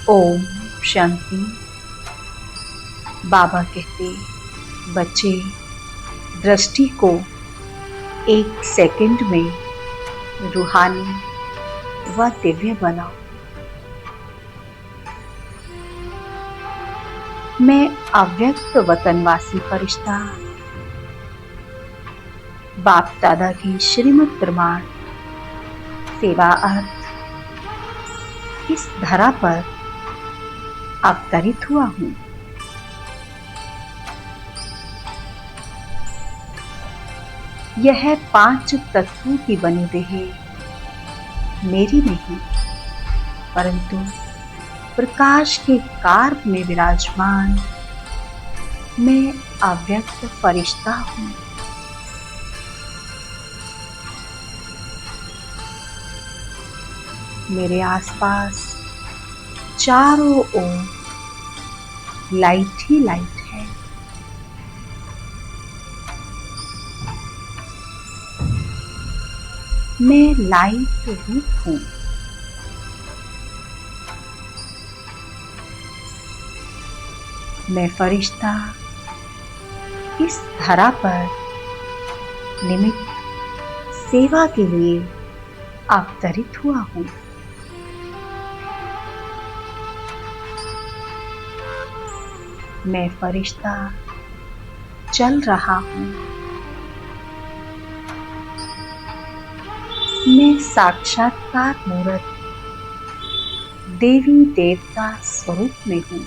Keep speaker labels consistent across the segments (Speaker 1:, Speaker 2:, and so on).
Speaker 1: ओम शांति। बाबा कहते, बच्चे, दृष्टि को एक सेकंड में रूहानी व दिव्य बनाओ। मैं अव्यक्त वतनवासी फरिश्ता बाप दादा की श्रीमत प्रमाण सेवा अर्थ इस धरा पर अवतरित हुआ हूँ। यह 5 तत्वों की बनी देह मेरी नहीं, परंतु प्रकाश के कार्प में विराजमान मैं अव्यक्त फरिश्ता हूँ। मेरे आसपास चारों ओर लाइट ही लाइट है। मैं लाइट रूप हूँ। मैं फरिश्ता इस धरा पर निमित्त सेवा के लिए अवतरित हुआ हूँ। मैं फरिश्ता चल रहा हूँ। मैं साक्षात्कार मूर्त देवी देवता स्वरूप में हूँ।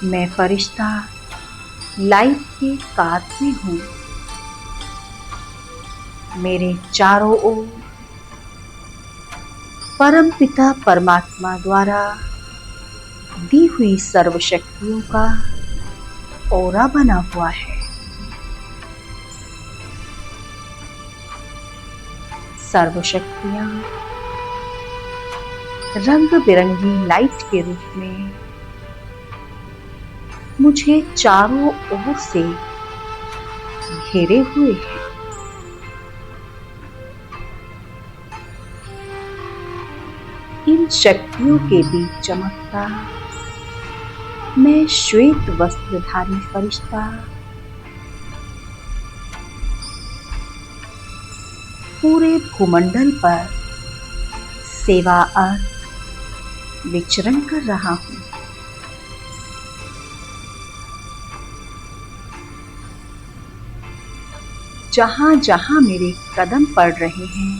Speaker 1: मैं फरिश्ता लाइट के कार्प में हूँ। मेरे चारों ओर परम पिता परमात्मा द्वारा दी हुई सर्व शक्तियों का ओरा बना हुआ है। सर्व शक्तियां रंग बिरंगी लाइट के रूप में मुझे चारों ओर से घेरे हुए हैं। इन शक्तियों के बीच चमकता मैं श्वेत वस्त्रधारी फरिश्ता पूरे भूमंडल पर सेवा अर्थ विचरण कर रहा हूँ। जहां जहां मेरे कदम पड़ रहे हैं,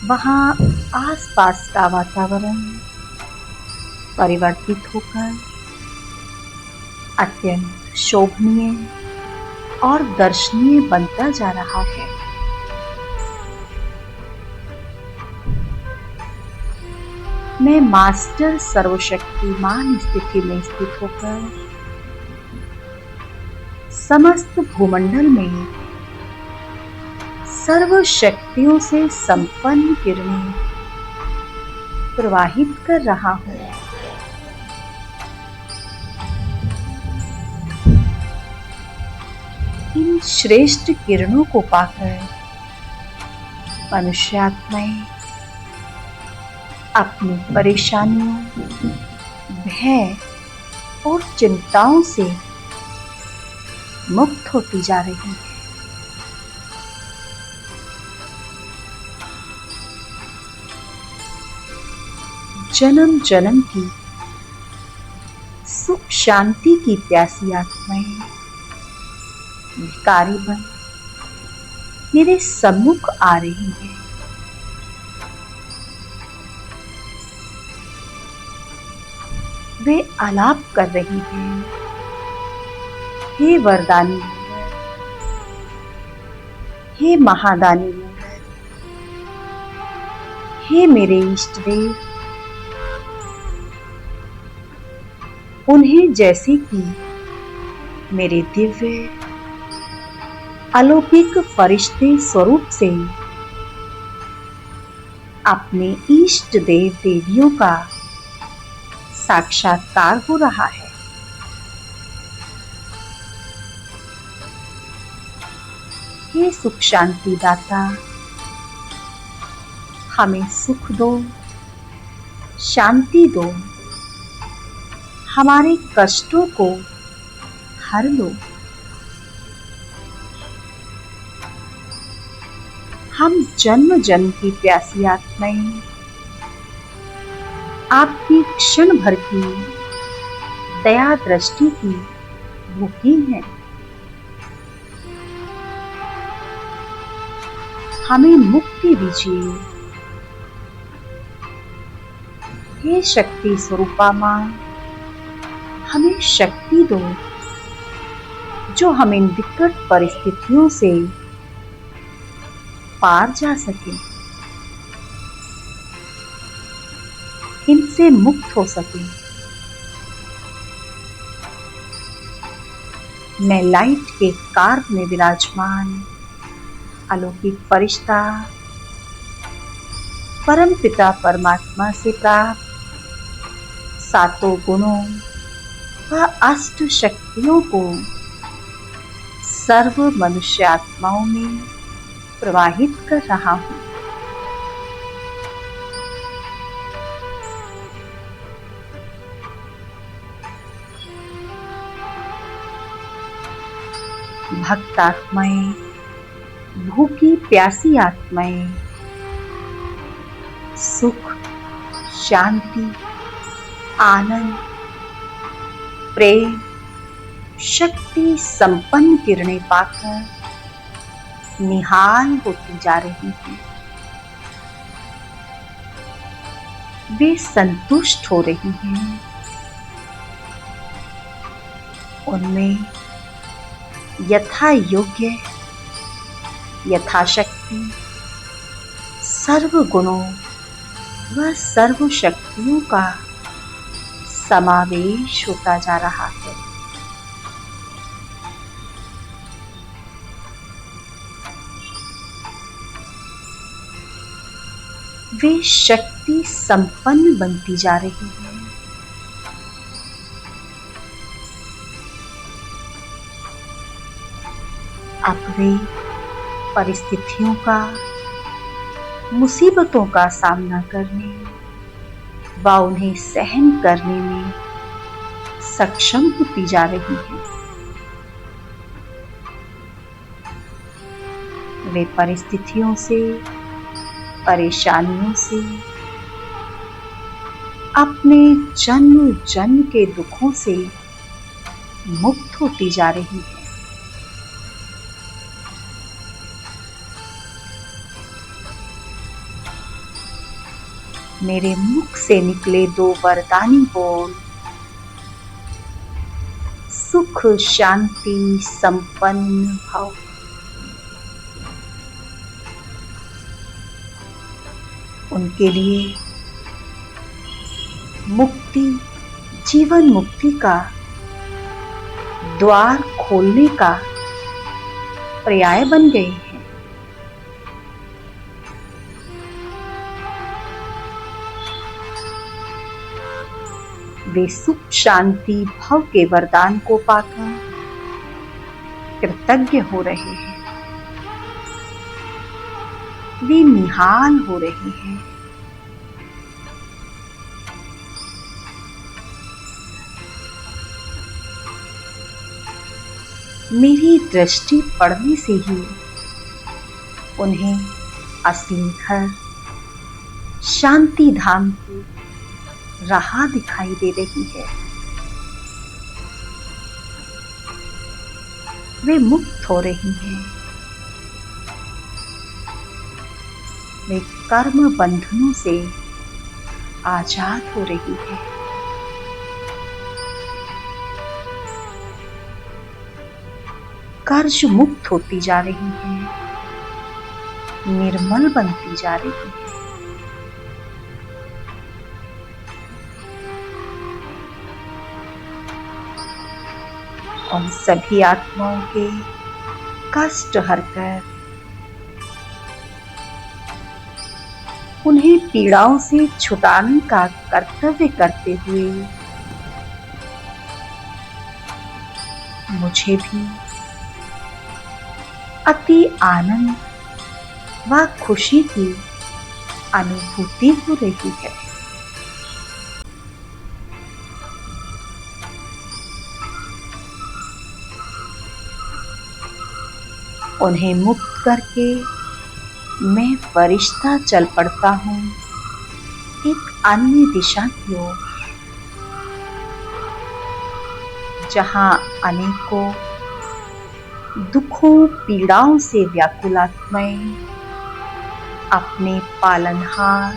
Speaker 1: वहां आसपास का वातावरण परिवर्तित होकर अत्यंत शोभनीय और दर्शनीय बनता जा रहा है। मैं मास्टर सर्वशक्तिमान स्थिति में स्थित होकर समस्त भूमंडल में सर्व शक्तियों से संपन्न किरणें प्रवाहित कर रहा हूँ। इन श्रेष्ठ किरणों को पाकर मनुष्यात्माएं अपनी परेशानियों, भय और चिंताओं से मुक्त होती जा रही है। जन्म जन्म की सुख शांति की प्यासी आत्माएं भिखारी बन मेरे सम्मुख आ रही है। वे आलाप कर रही हैं, हे वरदानी मूर्त, हे महादानी मूर्त, हे मेरे इष्ट देव, उन्हें जैसे कि मेरे दिव्य अलौकिक फरिश्ते स्वरूप से अपने इष्ट देव देवियों का साक्षात्कार हो रहा है। हे सुख शांति दाता, हमें सुख दो, शांति दो, हमारे कष्टों को हर लो। हम जन्म जन्म की प्यासी आत्माएं आपकी क्षण भर की दया दृष्टि की भूखी हैं। हमें मुक्ति दीजिए। हे शक्ति स्वरूपा मां, हमें शक्ति दो जो हम इन विकट परिस्थितियों से पार जा सके, इनसे मुक्त हो सके। मैं लाइट के कार्य में विराजमान अलौकिक फरिश्ता परम पिता परमात्मा से प्राप्त सातों गुणों व अष्ट शक्तियों को सर्व मनुष्य आत्माओं में प्रवाहित कर रहा हूं। भक्त आत्माएं, भूखी प्यासी आत्माएं, सुख, शांति, आनंद, प्रेम, शक्ति संपन्न किरणें पाकर निहाल होती जा रही हैं। वे संतुष्ट हो रही हैं। उनमें यथा योग्य, यथाशक्ति सर्व गुणों व सर्व शक्तियों का समावेश होता जा रहा है। वे शक्ति संपन्न बनती जा रही है। अब वे परिस्थितियों का, मुसीबतों का सामना करने व उन्हें सहन करने में सक्षम होती जा रही हैं। वे परिस्थितियों से, परेशानियों से, अपने जन्म जन्म के दुखों से मुक्त होती जा रही है। मेरे मुख से निकले दो वरदानी बोल सुख शांति संपन्न भव। उनके लिए मुक्ति, जीवन मुक्ति का द्वार खोलने का पर्याय बन गए हैं। वे सुख शांति भव के वरदान को पाकर कृतज्ञ हो रहे हैं। वे निहाल हो रहे हैं। मेरी दृष्टि पड़ने से ही उन्हें असली घर, शांति धाम की राह दिखाई दे रही है। वे मुक्त हो रही हैं। वे कर्म बंधनों से आजाद हो रही है। कर्ज मुक्त होती जा रही है। निर्मल बनती जा रही है। उन सभी आत्माओं के कष्ट हरकर उन्हें पीड़ाओं से छुटाने का कर्तव्य करते हुए मुझे भी अति आनंद व खुशी की अनुभूति हो रही है। उन्हें मुक्त करके मैं फरिश्ता चल पड़ता हूँ एक अन्य दिशा की ओर, जहाँ अनेकों दुखों पीड़ाओं से व्याकुल आत्माएं अपने पालनहार,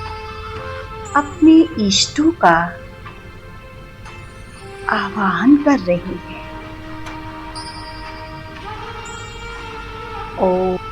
Speaker 1: अपने इष्टों का आवाहन कर रही है। ओम